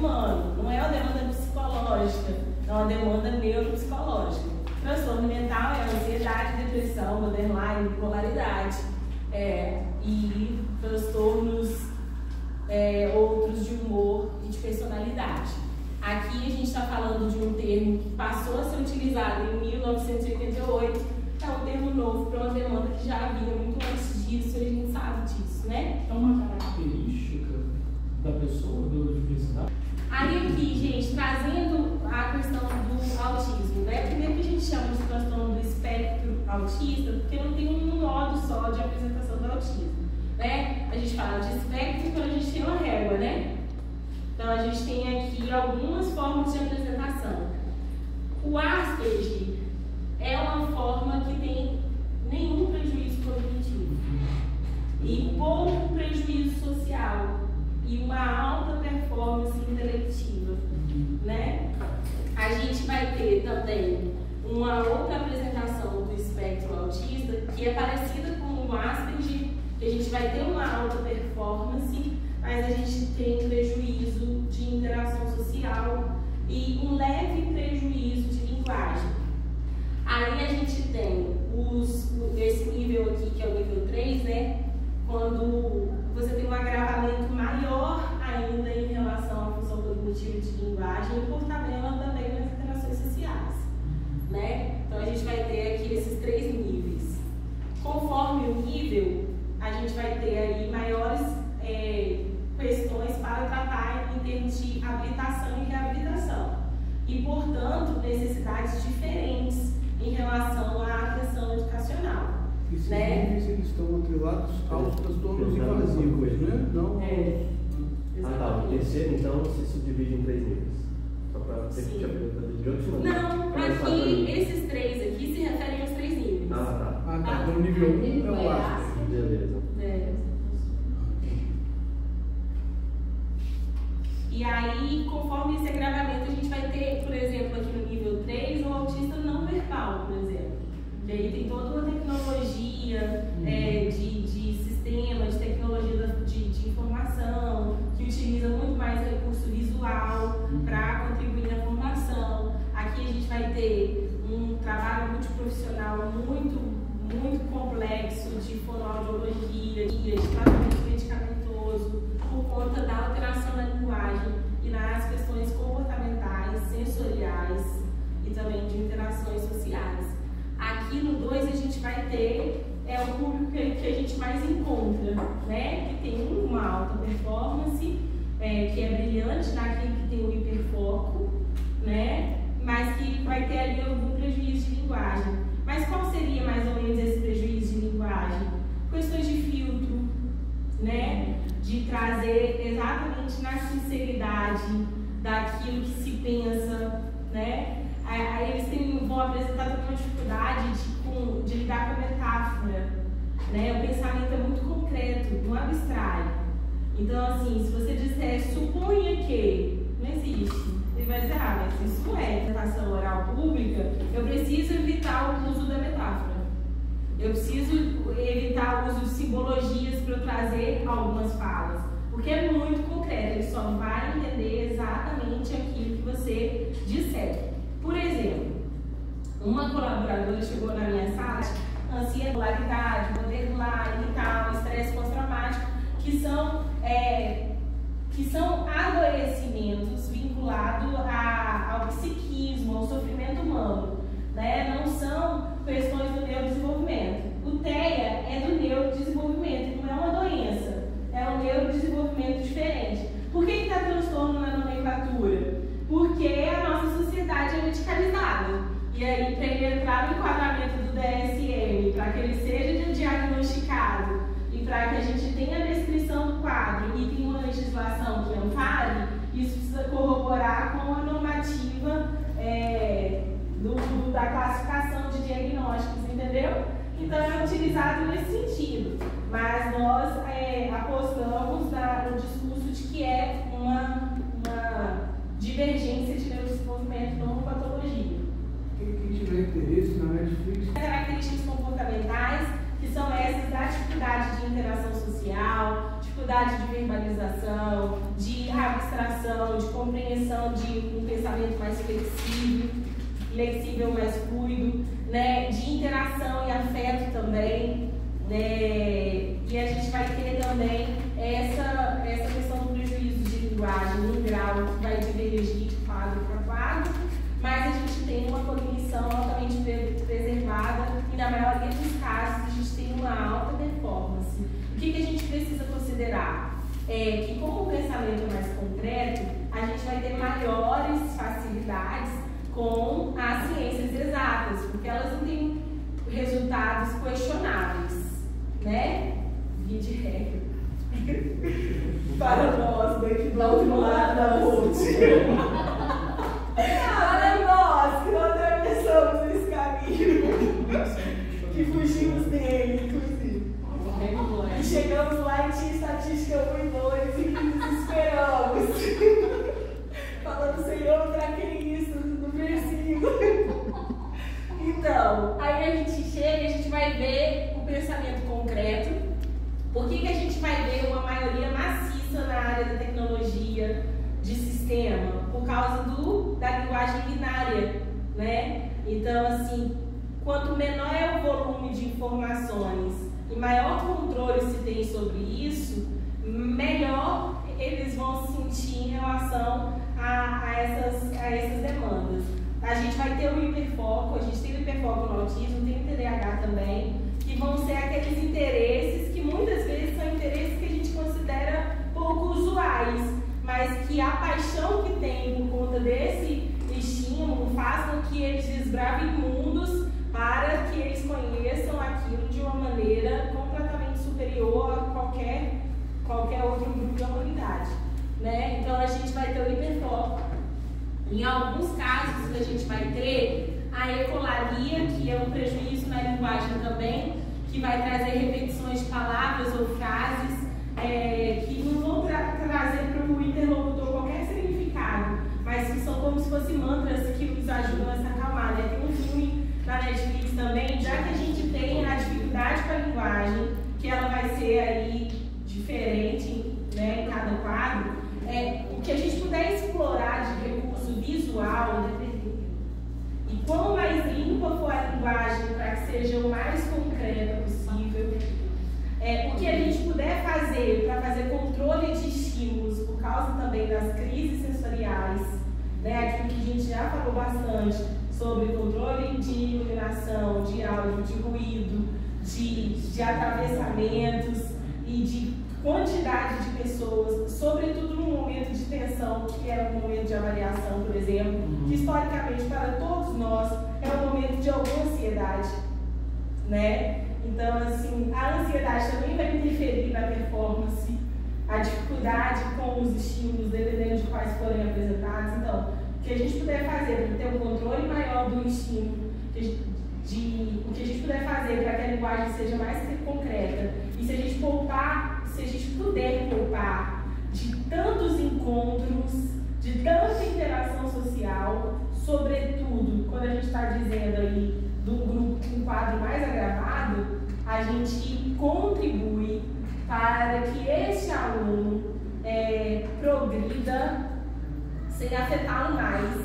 humano, não é uma demanda psicológica, é uma demanda neuropsicológica. Transtorno mental é ansiedade, depressão, borderline, bipolaridade, e transtornos outros de humor e de personalidade. Aqui a gente está falando de um termo que passou a ser utilizado em 1988, é um termo novo para uma demanda que já havia muito antes disso, e a gente sabe disso, né? É uma característica da pessoa, da diversidade? Aí aqui, gente, trazendo a questão do autismo, né? Primeiro que a gente chama de transtorno do espectro autista, porque não tem um modo só de apresentação do autismo, né? A gente fala de espectro quando a gente tem uma régua, né? Então a gente tem aqui algumas formas de apresentação. O Asperger é uma forma que tem nenhum prejuízo cognitivo e pouco prejuízo social e uma alta performance intelectiva, né? A gente vai ter também uma outra apresentação do espectro autista que é parecida com o Asperger, que a gente vai ter uma alta performance, mas a gente tem prejuízo de interação social e um leve prejuízo de linguagem. Aí a gente tem esse nível aqui, que é o nível 3, né? Quando você tem um agravamento maior ainda em relação à função cognitiva de linguagem e por tabela também nas interações sociais, né? Então a gente vai ter aqui esses 3 níveis. Conforme o nível, a gente vai ter aí maiores questões para tratar em termos de habilitação e reabilitação e, portanto, necessidades diferentes em relação à atenção educacional. Esses né? níveis eles estão atrelados aos transtornos invasivos, né? Não o terceiro, então, se subdivide em 3 níveis. Só para ter que apresentar de outro Não, aqui, esses 3 aqui se referem aos 3 níveis. Então o nível 1 é o Asperger. Beleza. E aí, conforme esse agravamento, a gente vai ter, por exemplo, aqui no nível 3, o autista não verbal, por exemplo. E aí tem toda uma tecnologia de sistema, de tecnologia de informação, que utiliza muito mais recurso visual para contribuir na formação. Aqui a gente vai ter um trabalho multiprofissional muito complexo de fonoaudiologia, de tratamento medicamentoso, por conta da alteração da linguagem e nas questões comportamentais, sensoriais e também de interações sociais. Aqui no 2 a gente vai ter o público que a gente mais encontra, né? Que tem uma alta performance, que é brilhante naquele que tem o hiperfoco, né? Mas que vai ter ali algum prejuízo de linguagem. Mas qual seria mais ou menos esse prejuízo de linguagem? Questões de filtro, né? De trazer exatamente na sinceridade daquilo que se pensa, né? Aí eles vão apresentar também uma dificuldade de lidar com a metáfora, né? O pensamento é muito concreto, não abstrai. Então, assim, se você disser suponha que, não existe. Ele vai dizer, mas isso é apresentação oral pública, eu preciso evitar o uso da metáfora. Eu preciso evitar o uso de simbologias para eu trazer algumas falas, porque é muito concreto, ele só vai entender exatamente aquilo que você disser. Por exemplo, uma colaboradora chegou na minha sala, ansiedade, borderline e tal, estresse pós-traumático, que são adoecimentos vinculados ao psiquismo, ao sofrimento humano, né? Não são questões do neurodesenvolvimento. O TEA é do neurodesenvolvimento, não é uma doença, é um neurodesenvolvimento diferente. Por que está transtorno na nomenclatura? Porque a nossa sociedade é medicalizada. E aí, para ele entrar no enquadramento do DSM, para que ele seja diagnosticado e para que a gente tenha a descrição do quadro e tenha uma legislação que ampare, isso precisa corroborar com a normativa da classificação de diagnósticos, entendeu? Então é utilizado nesse sentido, mas nós apostamos no discurso de que é uma divergência de neurodesenvolvimento, não uma patologia. Quem tiver interesse na Netflix. Características comportamentais, que são essas da dificuldade de interação social, dificuldade de verbalização, de abstração, visão, de compreensão de um pensamento mais flexível, mais fluido, né? De interação e afeto também, né? E a gente vai ter também essa questão do prejuízo de linguagem num grau que vai divergir de quadro para quadro, mas a gente tem uma cognição altamente preservada e, na maioria dos casos, a gente tem uma alta performance. O que a gente precisa considerar? É que, como o pensamento é mais concreto, a gente vai ter maiores facilidades com as ciências exatas, porque elas não têm resultados questionáveis, né? Via de regra. Para nós, daqui do outro lado da ponte. Para nós, que não atravessamos esse caminho, que fugimos dele, inclusive. E chegamos lá e tinha estatística 1 e 2 e nos esperamos. Falando, Senhor, pra que isso? No versículo. Então, aí a gente chega e a gente vai ver o pensamento concreto. Por que a gente vai ver uma maioria maciça na área da tecnologia de sistema? Por causa da linguagem binária, né? Então, assim, quanto menor é o volume de informações e maior controle se tem sobre isso, melhor eles vão se sentir em relação a essas demandas. A gente vai ter o hiperfoco, a gente tem o hiperfoco no autismo, tem o TDAH também, que vão ser aqueles interesses que muitas vezes são interesses que a gente considera pouco usuais, mas que a paixão que tem por conta desse estímulo faz com que eles desbravem mundos para que eles conheçam aquilo de uma maneira completamente superior a qualquer outro grupo da humanidade, né? Então a gente vai ter o hiperfoco. Em alguns casos a gente vai ter a ecolalia, que é um prejuízo na linguagem também, que vai trazer repetições de palavras ou frases que não vão trazer para o interlocutor qualquer significado, mas que são como se fossem mantras que nos ajudam a se acalmar, né? Tem um filme na Netflix também, já que a gente tem a dificuldade com a linguagem, que ela vai ser aí diferente, né, em cada quadro, o que a gente puder explorar de recurso visual, e quanto mais limpa for a linguagem para que seja o mais concreta possível, o que a gente puder fazer para fazer controle de estímulos por causa também das crises sensoriais, né, aquilo que a gente já falou bastante sobre controle de iluminação, de áudio, de ruído, de atravessamentos e de quantidade de pessoas, sobretudo num momento de tensão, que é um momento de avaliação, por exemplo, que historicamente para todos nós é um momento de alguma ansiedade, né? Então, assim, a ansiedade também vai interferir na performance, a dificuldade com os estímulos, dependendo de quais forem apresentados. Então, o que a gente puder fazer para ter um controle maior do estímulo, o que a gente puder fazer para que a linguagem seja mais concreta, e se a gente puder poupar de tantos encontros, de tanta interação social, sobretudo quando a gente está dizendo aí de um grupo com um quadro mais agravado, a gente contribui para que este aluno progrida sem afetá-lo mais.